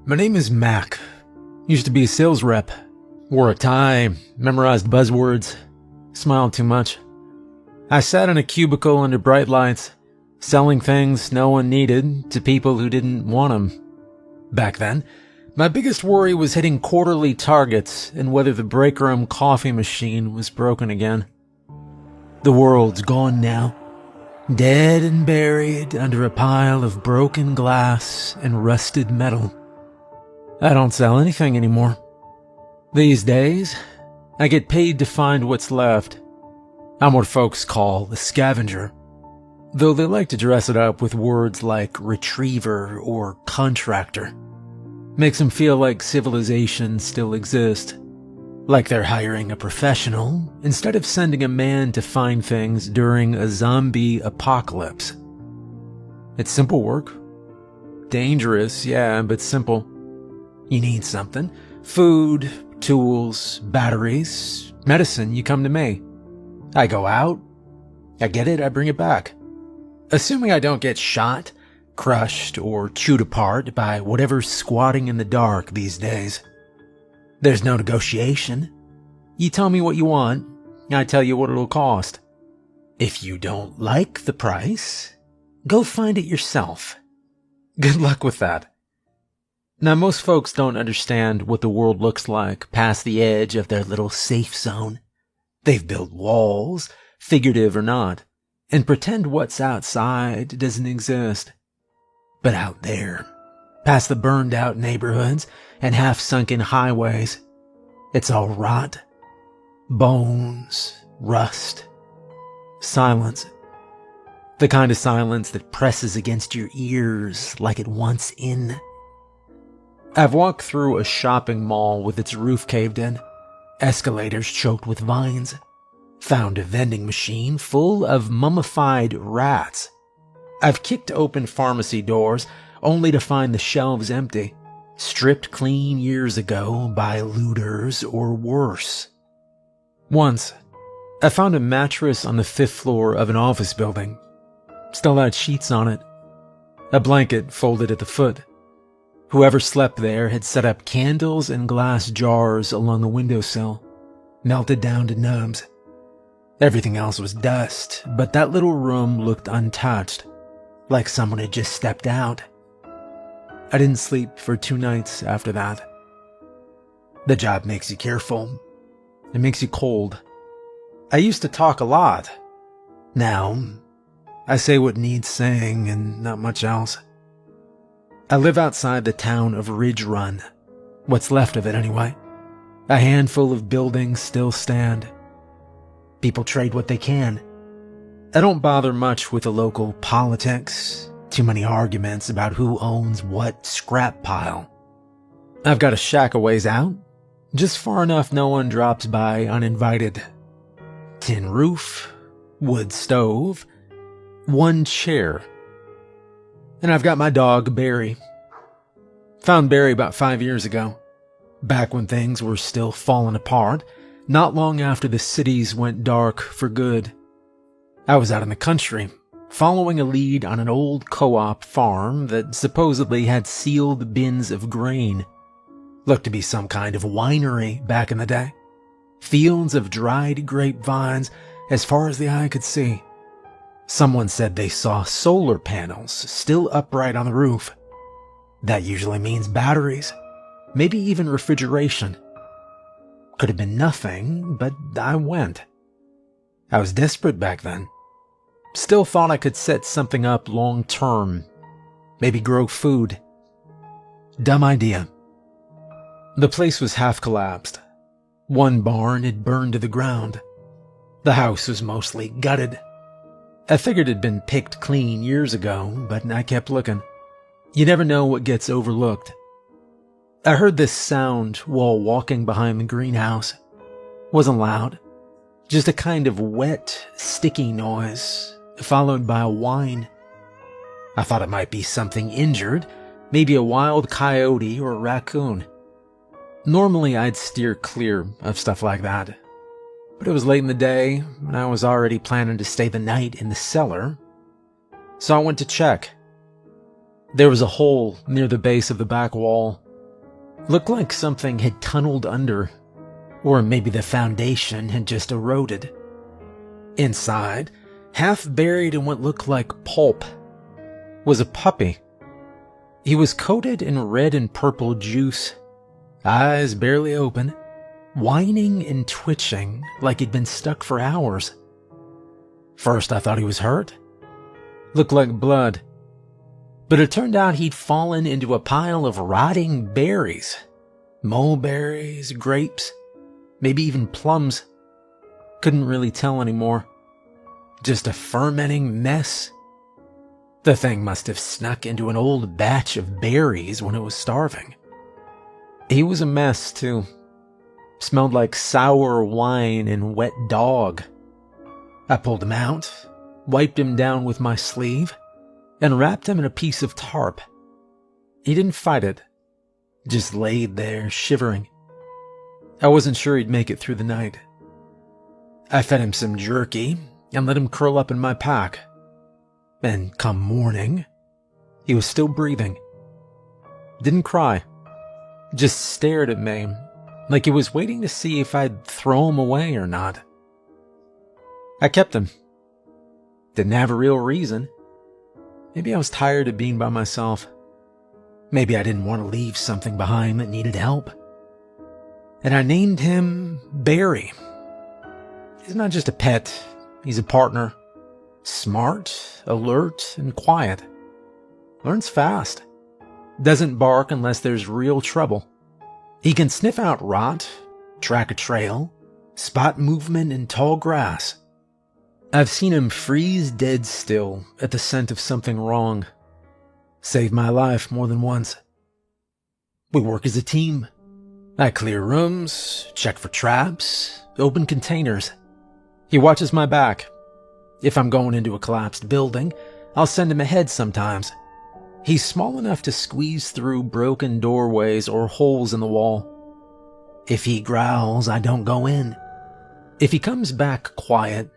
My name is Mack. Used to be a sales rep. Wore a tie, memorized buzzwords, smiled too much. I sat in a cubicle under bright lights, selling things no one needed to people who didn't want them. Back then, my biggest worry was hitting quarterly targets and whether the break room coffee machine was broken again. The world's gone now, dead and buried under a pile of broken glass and rusted metal. I don't sell anything anymore. These days, I get paid to find what's left. I'm what folks call a scavenger, though they like to dress it up with words like retriever or contractor. Makes them feel like civilization still exists, like they're hiring a professional instead of sending a man to find things during a zombie apocalypse. It's simple work. Dangerous, yeah, but simple. You need something. Food, tools, batteries, medicine, you come to me. I go out, I get it, I bring it back. Assuming I don't get shot, crushed, or chewed apart by whatever's squatting in the dark these days. There's no negotiation. You tell me what you want, I tell you what it'll cost. If you don't like the price, go find it yourself. Good luck with that. Now, most folks don't understand what the world looks like past the edge of their little safe zone. They've built walls, figurative or not, and pretend what's outside doesn't exist. But out there, past the burned-out neighborhoods and half-sunken highways, it's all rot, bones, rust, silence. The kind of silence that presses against your ears like it wants in. I've walked through a shopping mall with its roof caved in, escalators choked with vines, found a vending machine full of mummified rats. I've kicked open pharmacy doors only to find the shelves empty, stripped clean years ago by looters or worse. Once, I found a mattress on the 5th floor of an office building. Still had sheets on it. A blanket folded at the foot. Whoever slept there had set up candles and glass jars along the windowsill, melted down to nubs. Everything else was dust, but that little room looked untouched, like someone had just stepped out. I didn't sleep for 2 nights after that. The job makes you careful. It makes you cold. I used to talk a lot. Now, I say what needs saying and not much else. I live outside the town of Ridge Run. What's left of it anyway. A handful of buildings still stand. People trade what they can. I don't bother much with the local politics. Too many arguments about who owns what scrap pile. I've got a shack a ways out, just far enough no one drops by uninvited. Tin roof, wood stove, 1 chair. And I've got my dog, Barry. Found Barry about 5 years ago, back when things were still falling apart, not long after the cities went dark for good. I was out in the country, following a lead on an old co-op farm that supposedly had sealed bins of grain. Looked to be some kind of winery back in the day. Fields of dried grapevines as far as the eye could see. Someone said they saw solar panels still upright on the roof. That usually means batteries, maybe even refrigeration. Could have been nothing, but I went. I was desperate back then. Still thought I could set something up long term. Maybe grow food. Dumb idea. The place was half collapsed. 1 barn had burned to the ground. The house was mostly gutted. I figured it'd been picked clean years ago, but I kept looking. You never know what gets overlooked. I heard this sound while walking behind the greenhouse. Wasn't loud. Just a kind of wet, sticky noise, followed by a whine. I thought it might be something injured, maybe a wild coyote or a raccoon. Normally I'd steer clear of stuff like that. But it was late in the day, and I was already planning to stay the night in the cellar. So I went to check. There was a hole near the base of the back wall, Looked like something had tunneled under, or maybe the foundation had just eroded. Inside, half buried in what looked like pulp, was a puppy. He was coated in red and purple juice, eyes barely open, whining and twitching like he'd been stuck for hours. First I thought he was hurt. Looked like blood. But it turned out he'd fallen into a pile of rotting berries. Mulberries, grapes, maybe even plums. Couldn't really tell anymore. Just a fermenting mess. The thing must have snuck into an old batch of berries when it was starving. He was a mess, too. Smelled like sour wine and wet dog. I pulled him out, wiped him down with my sleeve, and wrapped him in a piece of tarp. He didn't fight it, just laid there shivering. I wasn't sure he'd make it through the night. I fed him some jerky and let him curl up in my pack. And come morning, he was still breathing. Didn't cry, just stared at me like he was waiting to see if I'd throw him away or not. I kept him. Didn't have a real reason. Maybe I was tired of being by myself. Maybe I didn't want to leave something behind that needed help. And I named him Barry. He's not just a pet, he's a partner. Smart, alert, and quiet. Learns fast. Doesn't bark unless there's real trouble. He can sniff out rot, track a trail, spot movement in tall grass. I've seen him freeze dead still at the scent of something wrong. Saved my life more than once. We work as a team. I clear rooms, check for traps, open containers. He watches my back. If I'm going into a collapsed building, I'll send him ahead sometimes. He's small enough to squeeze through broken doorways or holes in the wall. If he growls, I don't go in. If he comes back quiet,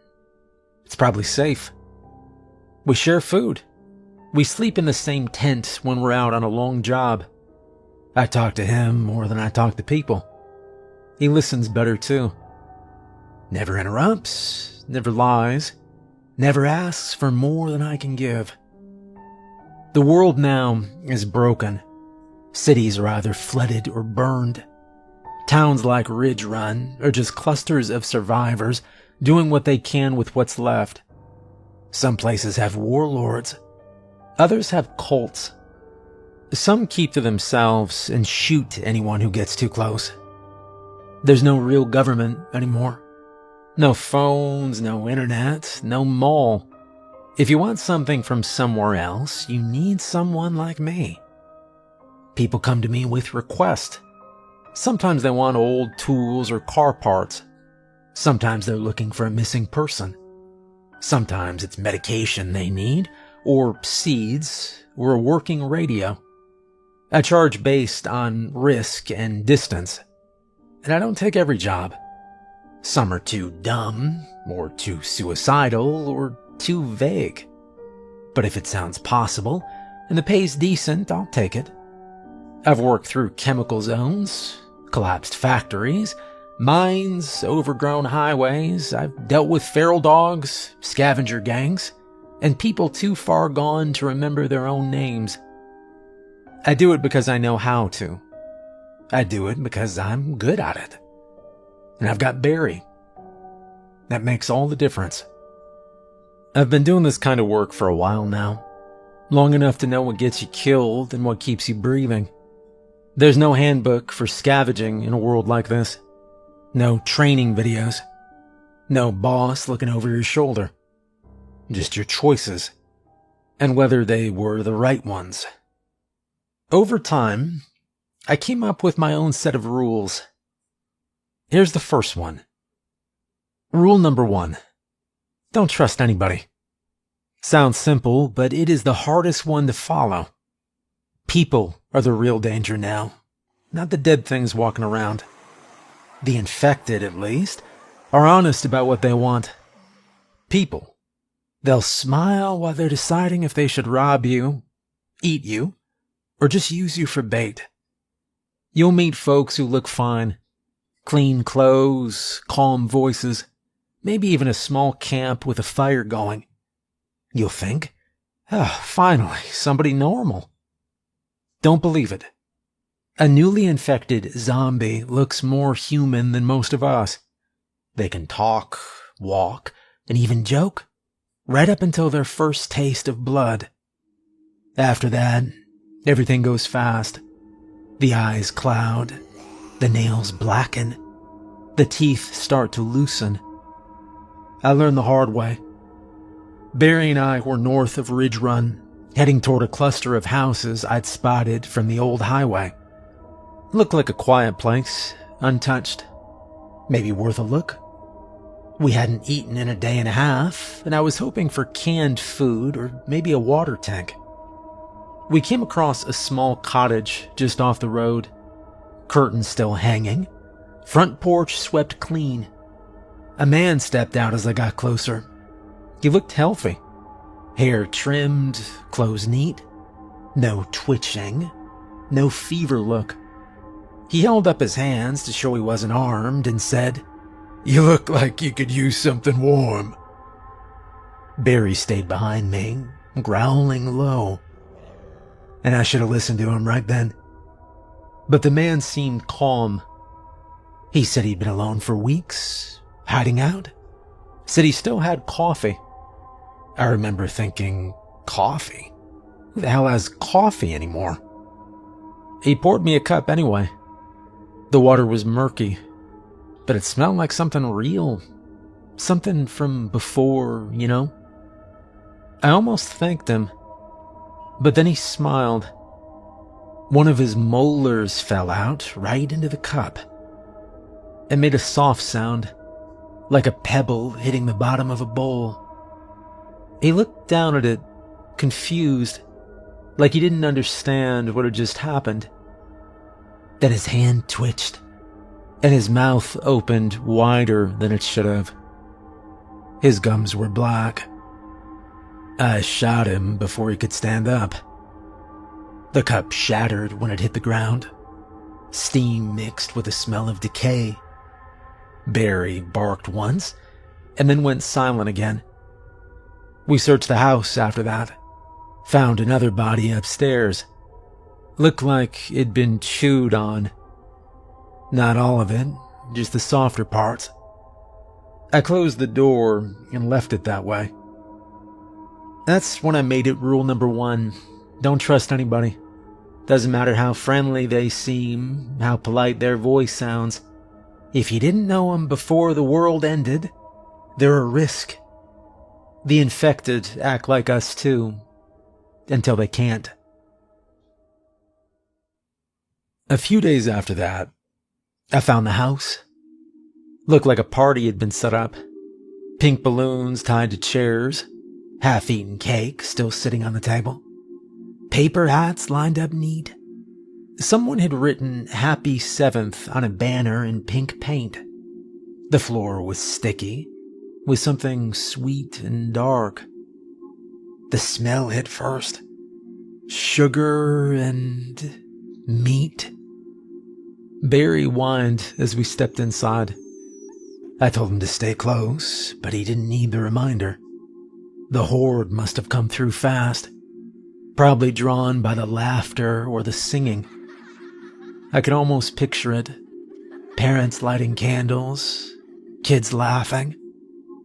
it's probably safe. We share food. We sleep in the same tent when we're out on a long job. I talk to him more than I talk to people. He listens better too. Never interrupts, never lies, never asks for more than I can give. The world now is broken. Cities are either flooded or burned. Towns like Ridge Run are just clusters of survivors doing what they can with what's left. Some places have warlords. Others have cults. Some keep to themselves and shoot anyone who gets too close. There's no real government anymore. No phones, no internet, no mall. If you want something from somewhere else, you need someone like me. People come to me with requests. Sometimes they want old tools or car parts. Sometimes they're looking for a missing person. Sometimes it's medication they need, or seeds, or a working radio. I charge based on risk and distance. And I don't take every job. Some are too dumb, or too suicidal, or too vague. But if it sounds possible, and the pay's decent, I'll take it. I've worked through chemical zones, collapsed factories, mines, overgrown highways. I've dealt with feral dogs, scavenger gangs, and people too far gone to remember their own names. I do it because I know how to. I do it because I'm good at it. And I've got Barry. That makes all the difference. I've been doing this kind of work for a while now. Long enough to know what gets you killed and what keeps you breathing. There's no handbook for scavenging in a world like this. No training videos. No boss looking over your shoulder. Just your choices. And whether they were the right ones. Over time, I came up with my own set of rules. Here's the first one. Rule number 1. Don't trust anybody. Sounds simple, but it is the hardest one to follow. People are the real danger now, not the dead things walking around. The infected, at least, are honest about what they want. People. They'll smile while they're deciding if they should rob you, eat you, or just use you for bait. You'll meet folks who look fine. Clean clothes, calm voices, maybe even a small camp with a fire going. You'll think, finally, somebody normal. Don't believe it. A newly infected zombie looks more human than most of us. They can talk, walk, and even joke, right up until their first taste of blood. After that, everything goes fast. The eyes cloud, the nails blacken, the teeth start to loosen. I learned the hard way. Barry and I were north of Ridge Run, heading toward a cluster of houses I'd spotted from the old highway. Looked like a quiet place, untouched. Maybe worth a look. We hadn't eaten in a day and a half, and I was hoping for canned food or maybe a water tank. We came across a small cottage just off the road. Curtains still hanging. Front porch swept clean. A man stepped out as I got closer. He looked healthy. Hair trimmed, clothes neat. No twitching. No fever look. He held up his hands to show he wasn't armed and said, "You look like you could use something warm." Barry stayed behind me, growling low. And I should have listened to him right then. But the man seemed calm. He said he'd been alone for weeks, hiding out. Said he still had coffee. I remember thinking, coffee? Who the hell has coffee anymore? He poured me a cup anyway. The water was murky, but it smelled like something real. Something from before, you know? I almost thanked him. But then he smiled. One of his molars fell out right into the cup. It made a soft sound, like a pebble hitting the bottom of a bowl. He looked down at it, confused, like he didn't understand what had just happened. Then his hand twitched, and his mouth opened wider than it should have. His gums were black. I shot him before he could stand up. The cup shattered when it hit the ground. Steam mixed with the smell of decay. Barry barked once, and then went silent again. We searched the house after that. Found another body upstairs. Looked like it'd been chewed on. Not all of it, just the softer parts. I closed the door and left it that way. That's when I made it rule number 1. Don't trust anybody. Doesn't matter how friendly they seem, how polite their voice sounds. If you didn't know them before the world ended, they're a risk. The infected act like us too, until they can't. A few days after that, I found the house. Looked like a party had been set up. Pink balloons tied to chairs. Half-eaten cake still sitting on the table. Paper hats lined up neat. Someone had written Happy 7th on a banner in pink paint. The floor was sticky, with something sweet and dark. The smell hit first. Sugar and meat. Barry whined as we stepped inside. I told him to stay close, but he didn't need the reminder. The horde must have come through fast, probably drawn by the laughter or the singing. I could almost picture it. Parents lighting candles, kids laughing,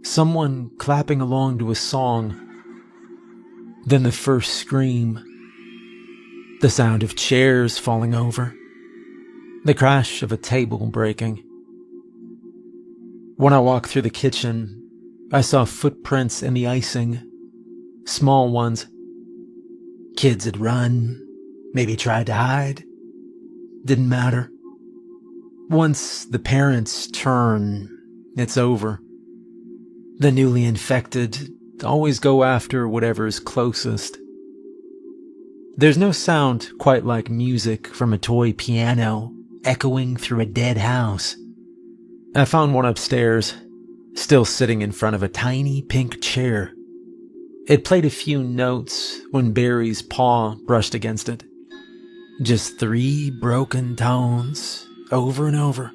someone clapping along to a song. Then the first scream. The sound of chairs falling over. The crash of a table breaking. When I walked through the kitchen, I saw footprints in the icing. Small ones. Kids had run, maybe tried to hide. Didn't matter. Once the parents turn, it's over. The newly infected always go after whatever's closest. There's no sound quite like music from a toy piano echoing through a dead house. I found one upstairs, still sitting in front of a tiny pink chair. It played a few notes when Barry's paw brushed against it. Just 3 broken tones, over and over,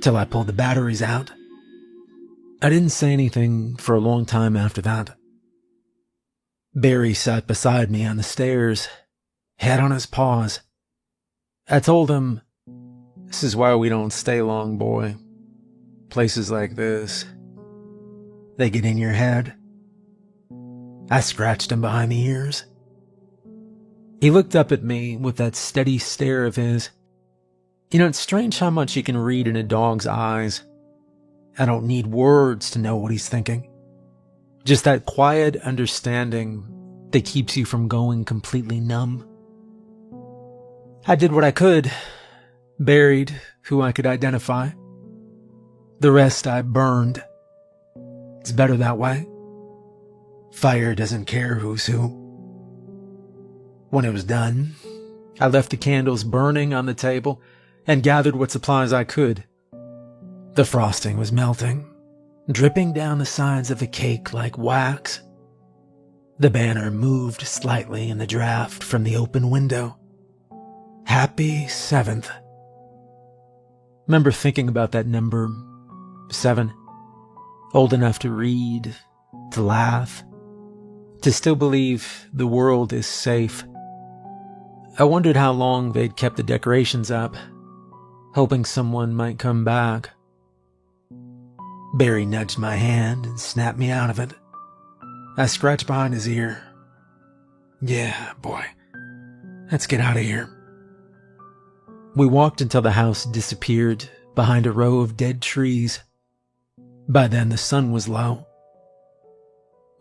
till I pulled the batteries out. I didn't say anything for a long time after that. Barry sat beside me on the stairs, head on his paws. I told him, "This is why we don't stay long, boy. Places like this, they get in your head." I scratched him behind the ears. He looked up at me with that steady stare of his. You know, it's strange how much you can read in a dog's eyes. I don't need words to know what he's thinking. Just that quiet understanding that keeps you from going completely numb. I did what I could, buried who I could identify. The rest I burned. It's better that way. Fire doesn't care who's who. When it was done, I left the candles burning on the table and gathered what supplies I could. The frosting was melting, dripping down the sides of the cake like wax. The banner moved slightly in the draft from the open window. Happy 7th. Remember thinking about that number, 7. Old enough to read, to laugh, to still believe the world is safe. I wondered how long they'd kept the decorations up, hoping someone might come back. Barry nudged my hand and snapped me out of it. I scratched behind his ear. "Yeah, boy. Let's get out of here." We walked until the house disappeared behind a row of dead trees. By then the sun was low.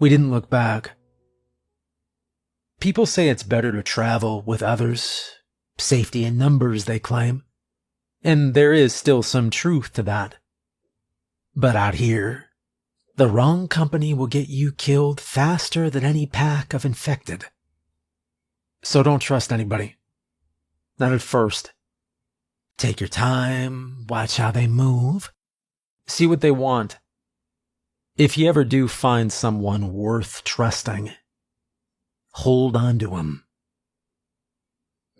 We didn't look back. People say it's better to travel with others. Safety in numbers, they claim. And there is still some truth to that. But out here, the wrong company will get you killed faster than any pack of infected. So don't trust anybody. Not at first. Take your time, watch how they move, see what they want. If you ever do find someone worth trusting, hold on to them.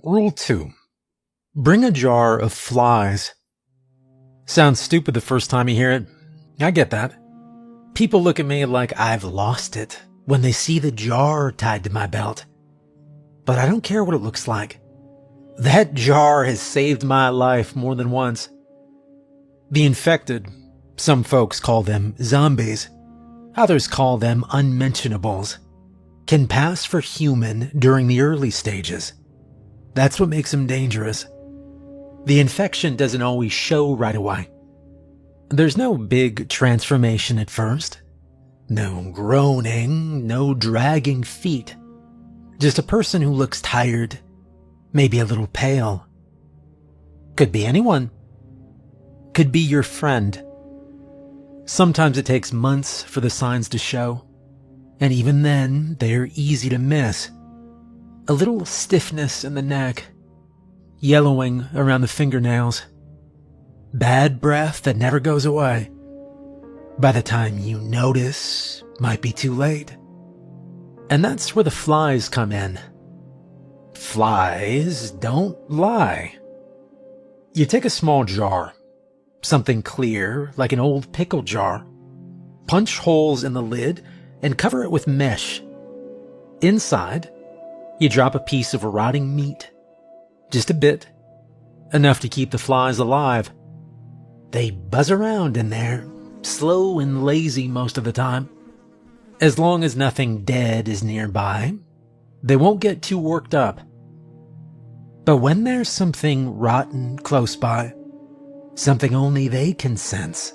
Rule 2. Bring a jar of flies. Sounds stupid the first time you hear it. I get that. People look at me like I've lost it when they see the jar tied to my belt. But I don't care what it looks like. That jar has saved my life more than once. The infected, some folks call them zombies, others call them unmentionables, can pass for human during the early stages. That's what makes them dangerous. The infection doesn't always show right away. There's no big transformation at first. No groaning, no dragging feet. Just a person who looks tired, maybe a little pale. Could be anyone. Could be your friend. Sometimes it takes months for the signs to show, and even then, they're easy to miss. A little stiffness in the neck, yellowing around the fingernails, bad breath that never goes away. By the time you notice, might be too late. And that's where the flies come in. Flies don't lie. You take a small jar, something clear like an old pickle jar, punch holes in the lid and cover it with mesh. Inside, you drop a piece of rotting meat. Just a bit. Enough to keep the flies alive. They buzz around in there, slow and lazy most of the time. As long as nothing dead is nearby, they won't get too worked up. But when there's something rotten close by, something only they can sense,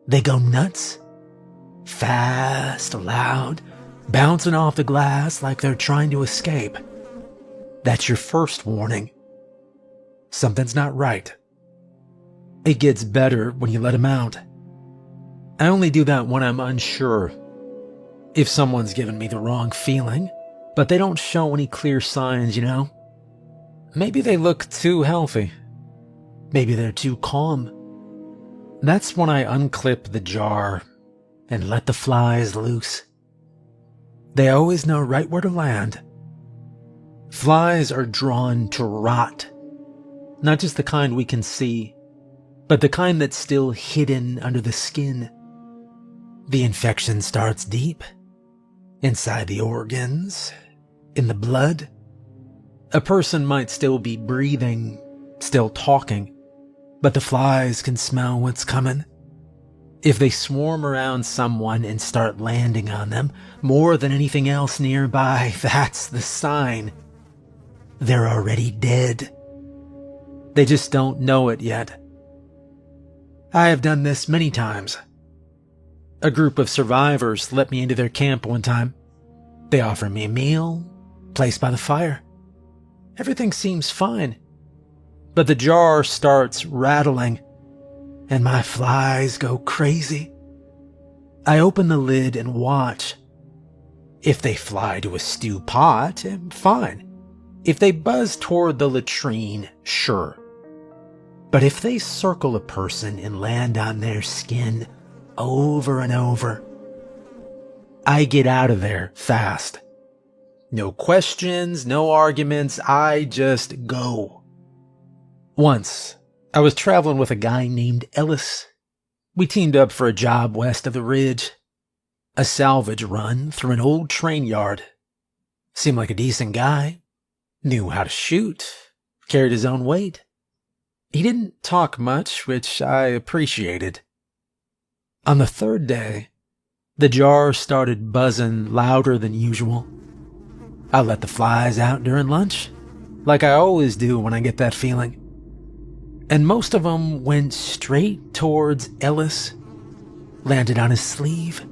they go nuts. Fast, loud, bouncing off the glass like they're trying to escape. That's your first warning. Something's not right. It gets better when you let them out. I only do that when I'm unsure. If someone's given me the wrong feeling, but they don't show any clear signs, you know? Maybe they look too healthy. Maybe they're too calm. That's when I unclip the jar and let the flies loose. They always know right where to land. Flies are drawn to rot. Not just the kind we can see, but the kind that's still hidden under the skin. The infection starts deep, inside the organs, in the blood. A person might still be breathing, still talking, but the flies can smell what's coming. If they swarm around someone and start landing on them more than anything else nearby, that's the sign. They're already dead. They just don't know it yet. I have done this many times. A group of survivors let me into their camp one time. They offered me a meal, place by the fire. Everything seems fine, but the jar starts rattling, and my flies go crazy. I open the lid and watch. If they fly to a stew pot, fine. If they buzz toward the latrine, sure. But if they circle a person and land on their skin over and over, I get out of there fast. No questions, no arguments, I just go. Once, I was traveling with a guy named Ellis. We teamed up for a job west of the ridge. A salvage run through an old train yard. Seemed like a decent guy. Knew how to shoot. Carried his own weight. He didn't talk much, which I appreciated. On the third day, the jar started buzzing louder than usual. I let the flies out during lunch, like I always do when I get that feeling. And most of them went straight towards Ellis, landed on his sleeve,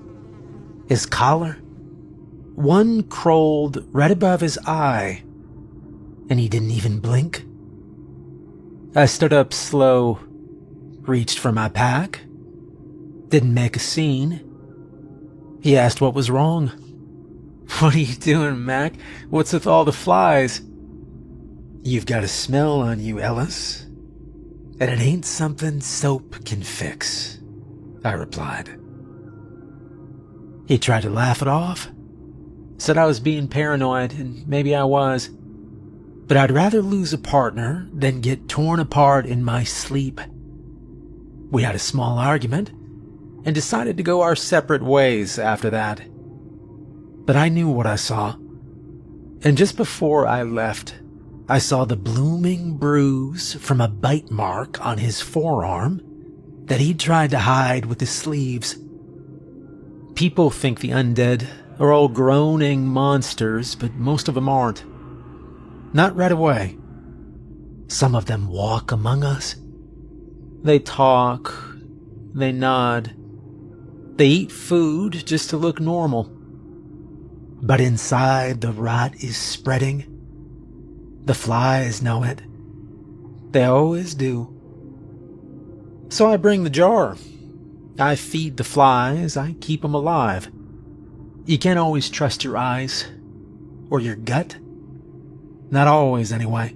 his collar. One crawled right above his eye, and he didn't even blink. I stood up slow, reached for my pack, didn't make a scene. He asked what was wrong. "What are you doing, Mack? What's with all the flies?" "You've got a smell on you, Ellis, and it ain't something soap can fix," I replied. He tried to laugh it off, said I was being paranoid, and maybe I was. But I'd rather lose a partner than get torn apart in my sleep. We had a small argument and decided to go our separate ways after that. But I knew what I saw. And just before I left, I saw the blooming bruise from a bite mark on his forearm that he'd tried to hide with his sleeves. People think the undead are all groaning monsters, but most of them aren't. Not right away. Some of them walk among us. They talk. They nod. They eat food just to look normal. But inside, the rot is spreading. The flies know it. They always do. So I bring the jar. I feed the flies. I keep them alive. You can't always trust your eyes. Or your gut. Not always, anyway.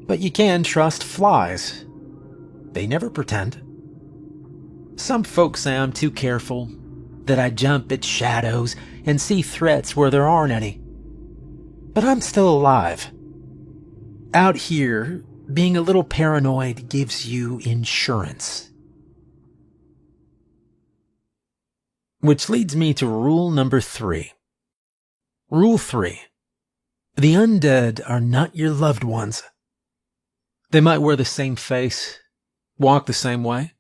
But you can trust flies. They never pretend. Some folks say I'm too careful, that I jump at shadows and see threats where there aren't any. But I'm still alive. Out here, being a little paranoid gives you insurance. Which leads me to rule number 3. Rule 3. The undead are not your loved ones. They might wear the same face, walk the same way,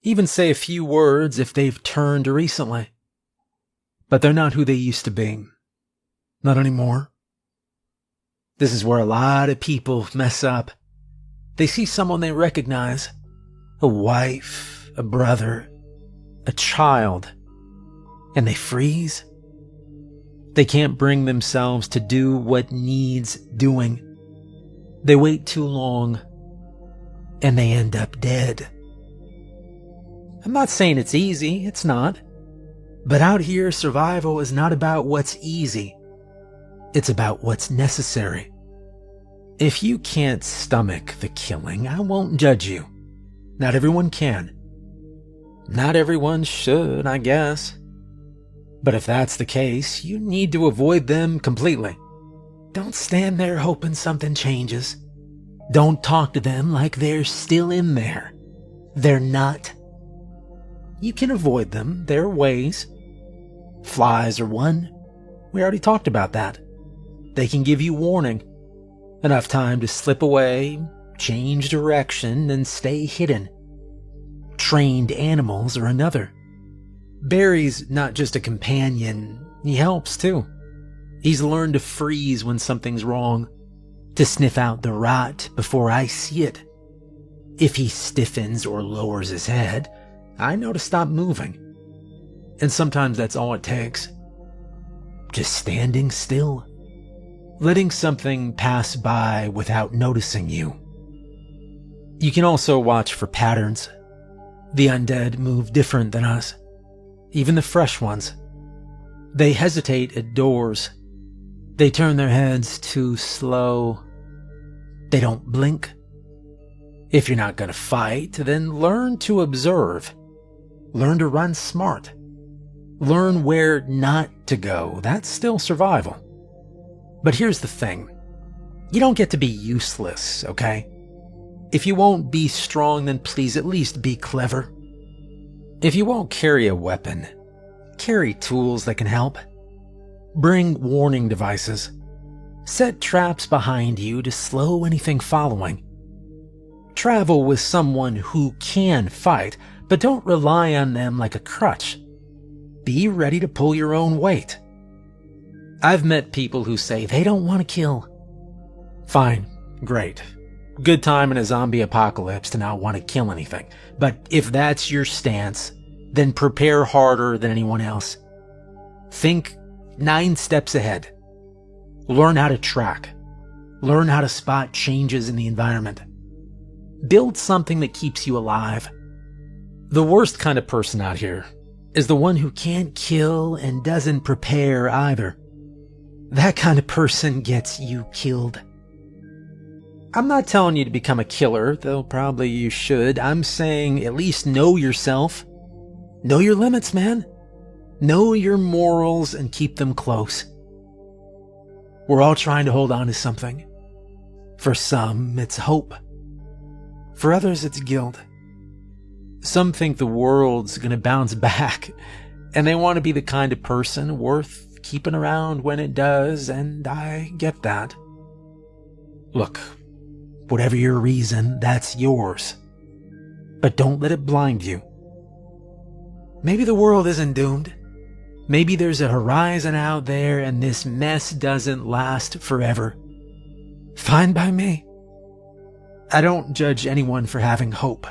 even say a few words if they've turned recently. But they're not who they used to be. Not anymore. This is where a lot of people mess up. They see someone they recognize, a wife, a brother, a child, and they freeze. They can't bring themselves to do what needs doing. They wait too long, and they end up dead. I'm not saying it's easy, it's not. But out here, survival is not about what's easy. It's about what's necessary. If you can't stomach the killing, I won't judge you. Not everyone can. Not everyone should, I guess. But if that's the case, you need to avoid them completely. Don't stand there hoping something changes. Don't talk to them like they're still in there. They're not. You can avoid them. There are ways. Flies are one. We already talked about that. They can give you warning. Enough time to slip away, change direction, and stay hidden. Trained animals are another. Barry's not just a companion, he helps too. He's learned to freeze when something's wrong, to sniff out the rot before I see it. If he stiffens or lowers his head, I know to stop moving. And sometimes that's all it takes. Just standing still, letting something pass by without noticing you. You can also watch for patterns. The undead move different than us, even the fresh ones. They hesitate at doors. They turn their heads too slow. They don't blink. If you're not going to fight, then learn to observe. Learn to run smart. Learn where not to go. That's still survival. But here's the thing. You don't get to be useless, okay? If you won't be strong, then please at least be clever. If you won't carry a weapon, carry tools that can help. Bring warning devices. Set traps behind you to slow anything following. Travel with someone who can fight, but don't rely on them like a crutch. Be ready to pull your own weight. I've met people who say they don't want to kill. Fine, great. Good time in a zombie apocalypse to not want to kill anything. But if that's your stance, then prepare harder than anyone else. Think 9 steps ahead. Learn how to track. Learn how to spot changes in the environment. Build something that keeps you alive. The worst kind of person out here is the one who can't kill and doesn't prepare either. That kind of person gets you killed. I'm not telling you to become a killer, though probably you should. I'm saying at least know yourself. Know your limits, man. Know your morals and keep them close. We're all trying to hold on to something. For some, it's hope. For others, it's guilt. Some think the world's gonna bounce back, and they want to be the kind of person worth keeping around when it does, and I get that. Look, whatever your reason, that's yours. But don't let it blind you. Maybe the world isn't doomed. Maybe there's a horizon out there and this mess doesn't last forever. Fine by me. I don't judge anyone for having hope.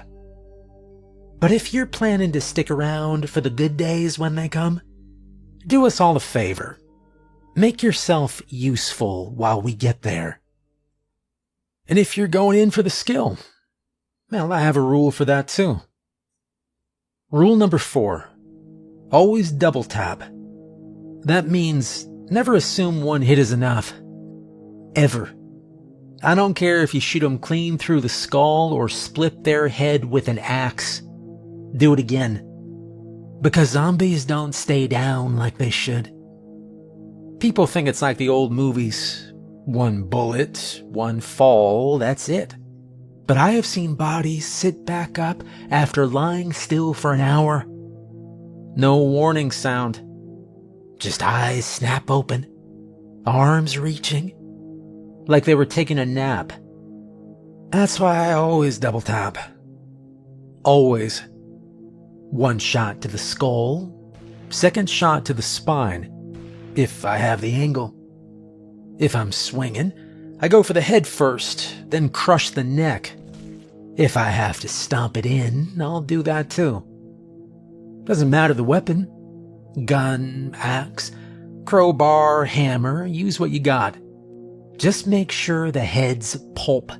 But if you're planning to stick around for the good days when they come, do us all a favor. Make yourself useful while we get there. And if you're going in for the skill, well, I have a rule for that too. Rule number 4. Always double tap. That means never assume one hit is enough. Ever. I don't care if you shoot them clean through the skull or split their head with an axe. Do it again. Because zombies don't stay down like they should. People think it's like the old movies. One bullet, one fall, that's it. But I have seen bodies sit back up after lying still for an hour. No warning sound. Just eyes snap open. Arms reaching. Like they were taking a nap. That's why I always double tap. Always. One shot to the skull. Second shot to the spine. If I have the angle. If I'm swinging, I go for the head first, then crush the neck. If I have to stomp it in, I'll do that too. Doesn't matter the weapon. Gun, axe, crowbar, hammer, use what you got. Just make sure the head's pulp.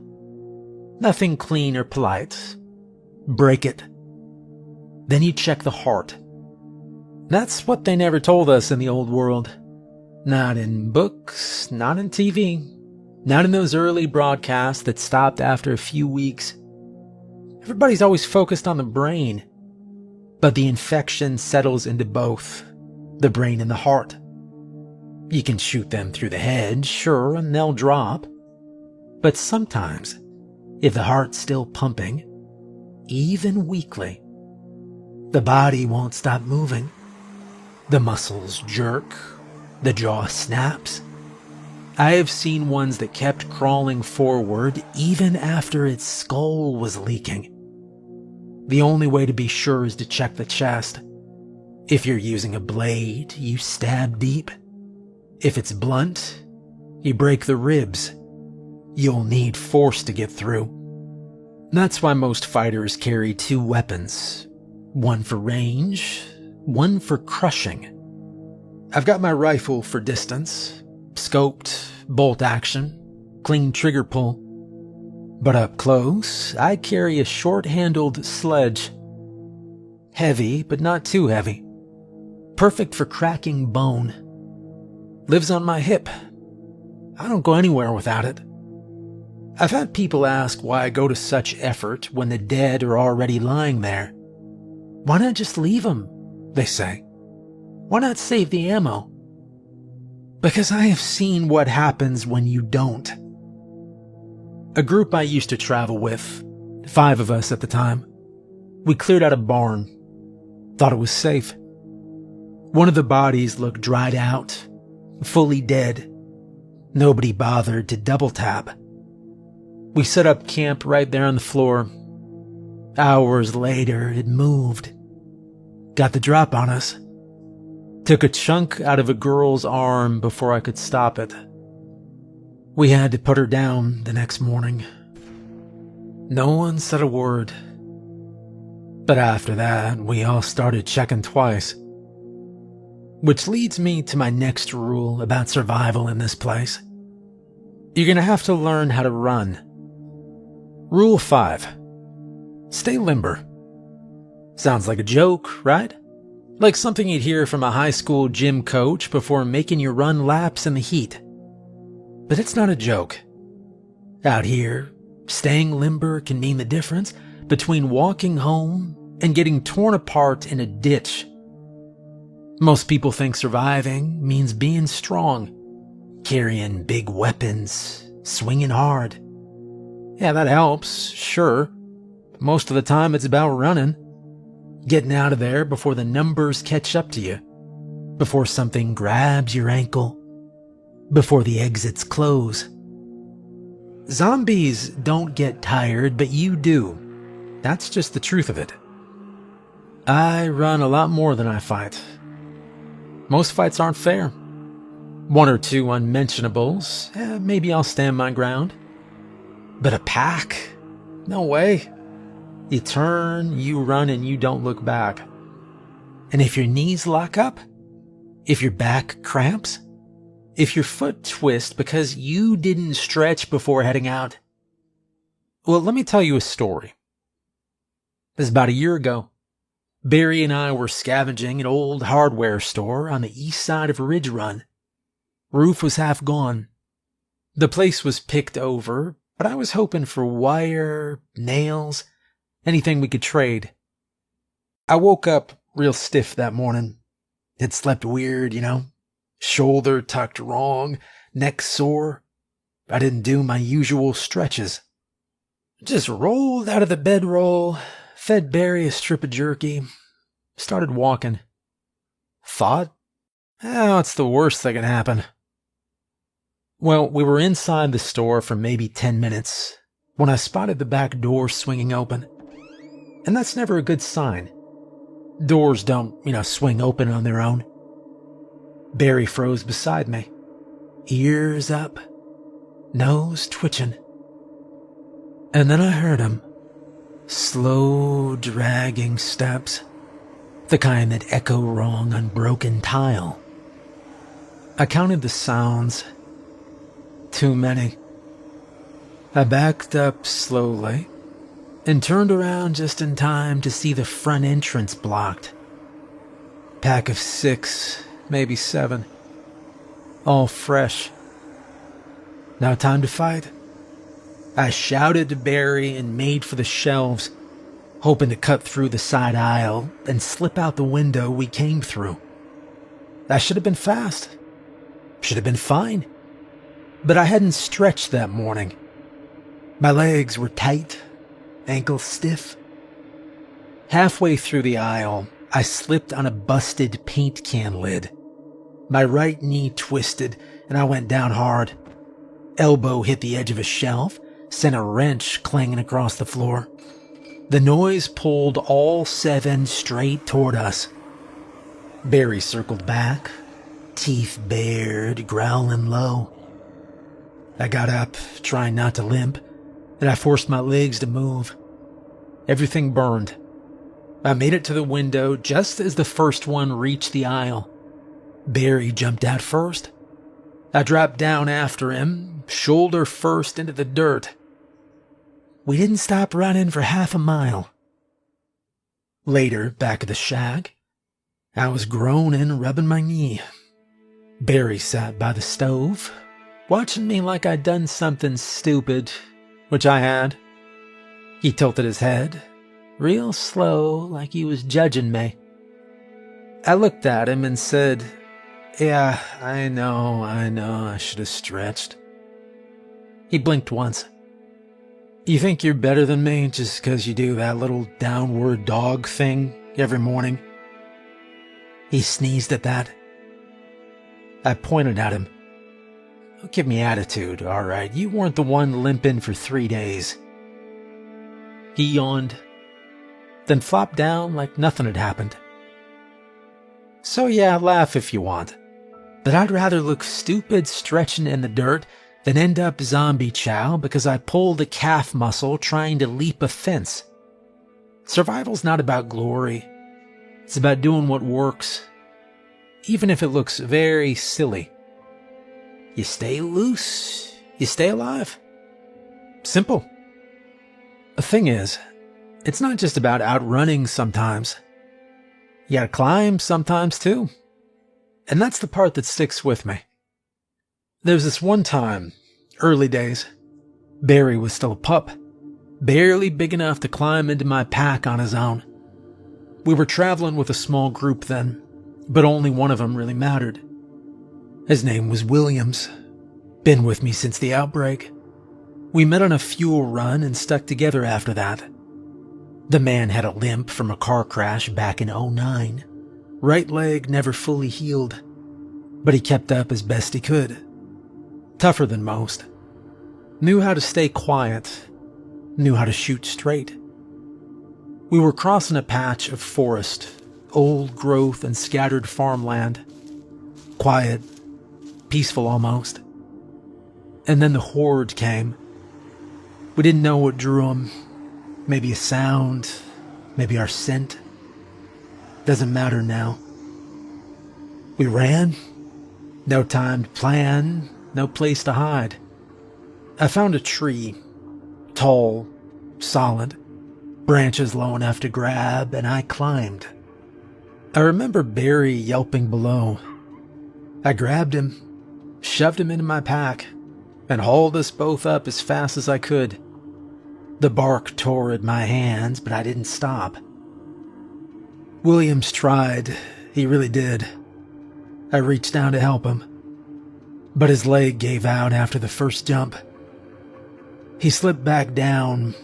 Nothing clean or polite. Break it. Then you check the heart. That's what they never told us in the old world. Not in books, not in TV, not in those early broadcasts that stopped after a few weeks. Everybody's always focused on the brain, but the infection settles into both, the brain and the heart. You can shoot them through the head, sure, and they'll drop. But sometimes, if the heart's still pumping, even weakly, the body won't stop moving. The muscles jerk, the jaw snaps. I have seen ones that kept crawling forward even after its skull was leaking. The only way to be sure is to check the chest. If you're using a blade, you stab deep. If it's blunt, you break the ribs. You'll need force to get through. That's why most fighters carry 2 weapons. One for range, one for crushing. I've got my rifle for distance, scoped, bolt action, clean trigger pull. But up close, I carry a short-handled sledge. Heavy, but not too heavy. Perfect for cracking bone. Lives on my hip. I don't go anywhere without it. I've had people ask why I go to such effort when the dead are already lying there. Why not just leave them, they say. Why not save the ammo? Because I have seen what happens when you don't. A group I used to travel with, 5 of us at the time, we cleared out a barn. Thought it was safe. One of the bodies looked dried out, fully dead. Nobody bothered to double tap. We set up camp right there on the floor. Hours later, it moved. Got the drop on us. Took a chunk out of a girl's arm before I could stop it. We had to put her down the next morning. No one said a word. But after that, we all started checking twice. Which leads me to my next rule about survival in this place. You're gonna have to learn how to run. Rule 5. Stay limber. Sounds like a joke, right? Like something you'd hear from a high school gym coach before making you run laps in the heat. But it's not a joke. Out here, staying limber can mean the difference between walking home and getting torn apart in a ditch. Most people think surviving means being strong, carrying big weapons, swinging hard. Yeah, that helps, sure. But most of the time it's about running. Getting out of there before the numbers catch up to you. Before something grabs your ankle. Before the exits close. Zombies don't get tired, but you do. That's just the truth of it. I run a lot more than I fight. Most fights aren't fair. 1 or 2 unmentionables, maybe I'll stand my ground. But a pack? No way. You turn, you run, and you don't look back. And if your knees lock up, if your back cramps, if your foot twists because you didn't stretch before heading out, well, let me tell you a story. This is about a year ago. Barry and I were scavenging an old hardware store on the east side of Ridge Run. Roof was half gone. The place was picked over, but I was hoping for wire, nails, anything we could trade. I woke up real stiff that morning. Had slept weird, Shoulder tucked wrong, neck sore. I didn't do my usual stretches. Just rolled out of the bedroll, fed Barry a strip of jerky, started walking. Thought, it's the worst that can happen. Well, we were inside the store for maybe 10 minutes when I spotted the back door swinging open. And that's never a good sign. Doors don't, swing open on their own. Barry froze beside me, ears up, nose twitching. And then I heard him. Slow, dragging steps, the kind that echo wrong on broken tile. I counted the sounds. Too many. I backed up slowly and turned around just in time to see the front entrance blocked. Pack of 6, maybe 7. All fresh. Now time to fight. I shouted to Barry and made for the shelves, hoping to cut through the side aisle and slip out the window we came through. I should have been fast. Should have been fine. But I hadn't stretched that morning. My legs were tight, ankles stiff. Halfway through the aisle, I slipped on a busted paint can lid. My right knee twisted, and I went down hard. Elbow hit the edge of a shelf, sent a wrench clanging across the floor. The noise pulled all 7 straight toward us. Barry circled back, teeth bared, growling low. I got up, trying not to limp, and I forced my legs to move. Everything burned. I made it to the window just as the first one reached the aisle. Barry jumped out first. I dropped down after him, shoulder first into the dirt. We didn't stop running for half a mile. Later, back at the shack, I was groaning, rubbing my knee. Barry sat by the stove, watching me like I'd done something stupid, which I had. He tilted his head, real slow, like he was judging me. I looked at him and said, "Yeah, I know, I should have stretched." He blinked once. "You think you're better than me just because you do that little downward dog thing every morning?" He sneezed at that. I pointed at him. "Don't give me attitude, all right? You weren't the one limping for 3 days." He yawned, then flopped down like nothing had happened. "So yeah, laugh if you want. But I'd rather look stupid stretching in the dirt than end up zombie chow because I pulled a calf muscle trying to leap a fence. Survival's not about glory. It's about doing what works, even if it looks very silly. You stay loose, you stay alive. Simple. The thing is, it's not just about outrunning sometimes. You gotta climb sometimes too. And that's the part that sticks with me. There's this one time, early days, Barry was still a pup, barely big enough to climb into my pack on his own. We were traveling with a small group then, but only one of them really mattered. His name was Williams. Been with me since the outbreak. We met on a fuel run and stuck together after that. The man had a limp from a car crash back in '09. Right leg never fully healed, but he kept up as best he could. Tougher than most. Knew how to stay quiet. Knew how to shoot straight. We were crossing a patch of forest, old growth and scattered farmland. Quiet, peaceful almost. And then the horde came. We didn't know what drew them. Maybe a sound, maybe our scent. Doesn't matter now. We ran. No time to plan, no place to hide. I found a tree, tall, solid, branches low enough to grab, and I climbed. I remember Barry yelping below. I grabbed him, shoved him into my pack, and hauled us both up as fast as I could. The bark tore at my hands, but I didn't stop. Williams tried, he really did. I reached down to help him, but his leg gave out after the first jump. He slipped back down,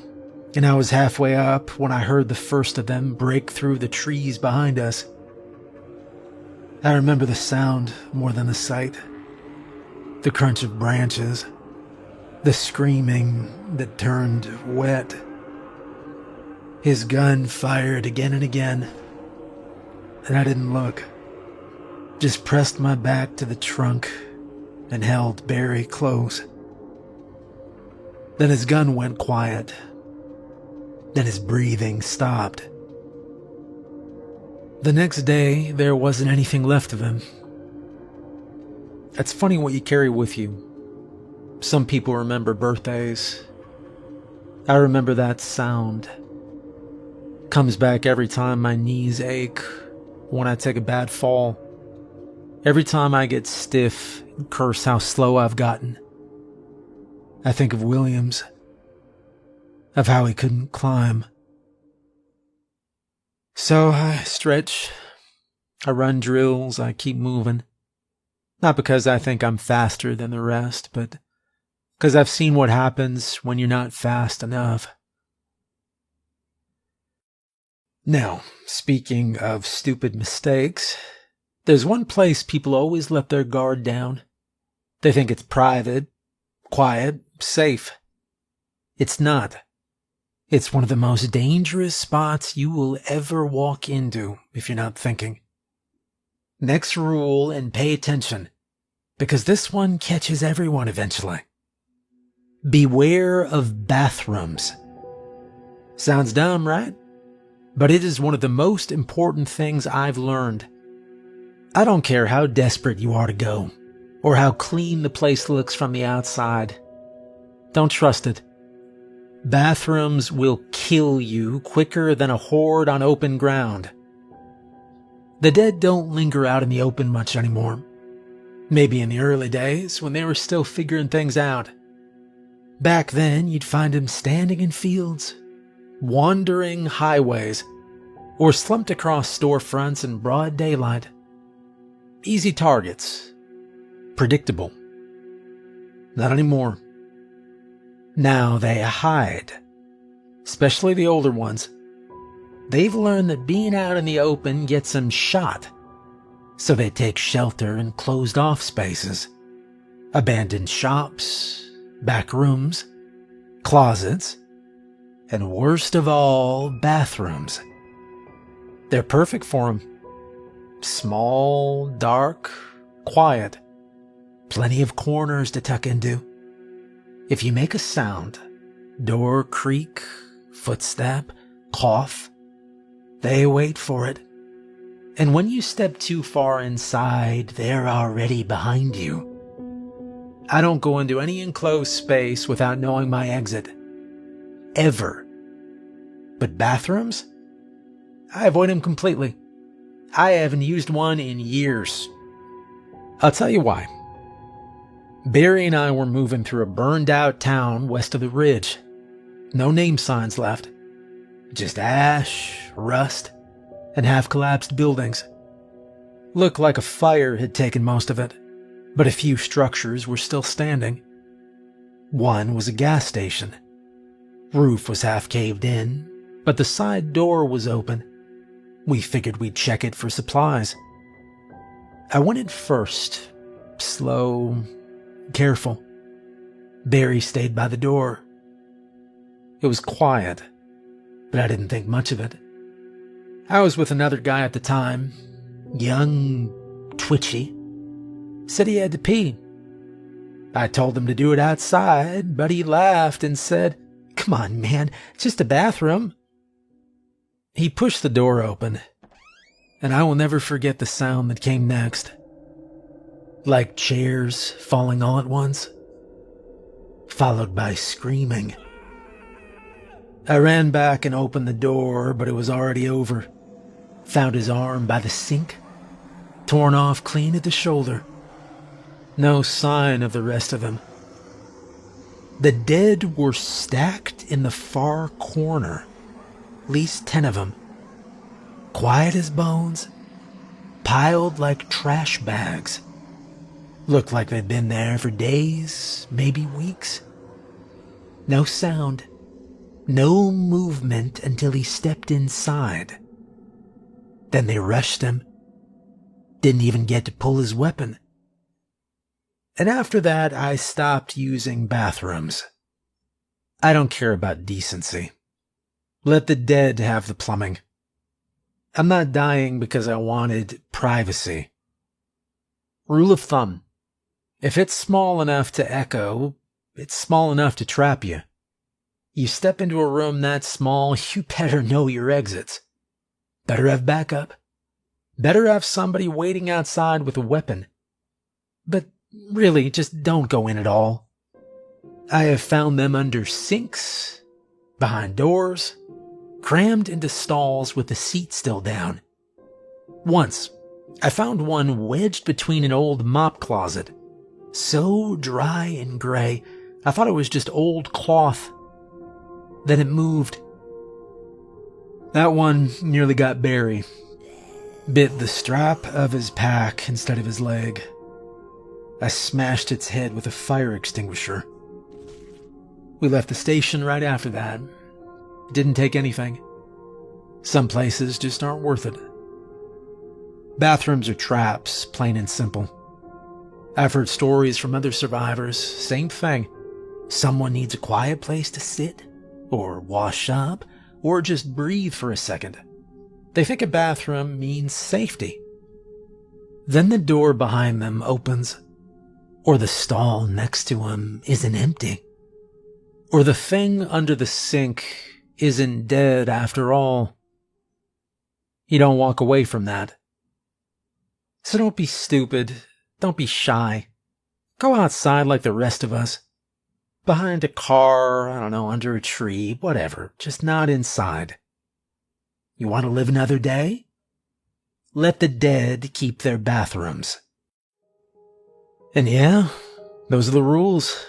and I was halfway up when I heard the first of them break through the trees behind us. I remember the sound more than the sight. The crunch of branches, the screaming that turned wet. His gun fired again and again, and I didn't look. Just pressed my back to the trunk and held Barry close. Then his gun went quiet. Then his breathing stopped. The next day, there wasn't anything left of him. It's funny what you carry with you. Some people remember birthdays. I remember that sound. Comes back every time my knees ache, when I take a bad fall. Every time I get stiff and curse how slow I've gotten. I think of Williams, of how he couldn't climb. So I stretch, I run drills, I keep moving. Not because I think I'm faster than the rest, but because I've seen what happens when you're not fast enough. Now, speaking of stupid mistakes, there's one place people always let their guard down. They think it's private, quiet, safe. It's not. It's one of the most dangerous spots you will ever walk into if you're not thinking. Next rule, and pay attention, because this one catches everyone eventually. Beware of bathrooms. Sounds dumb, right? But it is one of the most important things I've learned. I don't care how desperate you are to go, or how clean the place looks from the outside. Don't trust it. Bathrooms will kill you quicker than a horde on open ground. The dead don't linger out in the open much anymore. Maybe in the early days, when they were still figuring things out. Back then, you'd find them standing in fields, wandering highways, or slumped across storefronts in broad daylight. Easy targets. Predictable. Not anymore. Now they hide. Especially the older ones. They've learned that being out in the open gets them shot. So they take shelter in closed-off spaces. Abandoned shops, back rooms, closets, and worst of all, bathrooms. They're perfect for them. Small, dark, quiet. Plenty of corners to tuck into. If you make a sound, door creak, footstep, cough, they wait for it. And when you step too far inside, they're already behind you. I don't go into any enclosed space without knowing my exit. Ever. But bathrooms? I avoid them completely. I haven't used one in years. I'll tell you why. Barry and I were moving through a burned-out town west of the ridge. No name signs left. Just ash, rust, and half-collapsed buildings. Looked like a fire had taken most of it, but a few structures were still standing. One was a gas station. Roof was half caved in, but the side door was open. We figured we'd check it for supplies. I went in first, slow, careful. Barry stayed by the door. It was quiet, but I didn't think much of it. I was with another guy at the time, young, twitchy. Said he had to pee. I told him to do it outside, but he laughed and said, "Come on, man, it's just a bathroom." He pushed the door open, and I will never forget the sound that came next. Like chairs falling all at once, followed by screaming. I ran back and opened the door, but it was already over. Found his arm by the sink, torn off clean at the shoulder. No sign of the rest of him. The dead were stacked in the far corner, at least 10 of them. Quiet as bones, piled like trash bags. Looked like they'd been there for days, maybe weeks. No sound, no movement until he stepped inside. Then they rushed him. Didn't even get to pull his weapon. And after that, I stopped using bathrooms. I don't care about decency. Let the dead have the plumbing. I'm not dying because I wanted privacy. Rule of thumb. If it's small enough to echo, it's small enough to trap you. You step into a room that small, you better know your exits. Better have backup. Better have somebody waiting outside with a weapon. But really, just don't go in at all. I have found them under sinks, behind doors, crammed into stalls with the seat still down. Once, I found one wedged between an old mop closet. So dry and gray, I thought it was just old cloth. Then it moved. That one nearly got Barry. Bit the strap of his pack instead of his leg. I smashed its head with a fire extinguisher. We left the station right after that. Didn't take anything. Some places just aren't worth it. Bathrooms are traps, plain and simple. I've heard stories from other survivors, same thing. Someone needs a quiet place to sit, or wash up, or just breathe for a second. They think a bathroom means safety. Then the door behind them opens, or the stall next to them isn't empty, or the thing under the sink isn't dead after all. You don't walk away from that. So don't be stupid. Don't be shy. Go outside like the rest of us. Behind a car, I don't know, under a tree, whatever. Just not inside. You want to live another day? Let the dead keep their bathrooms. And yeah, those are the rules.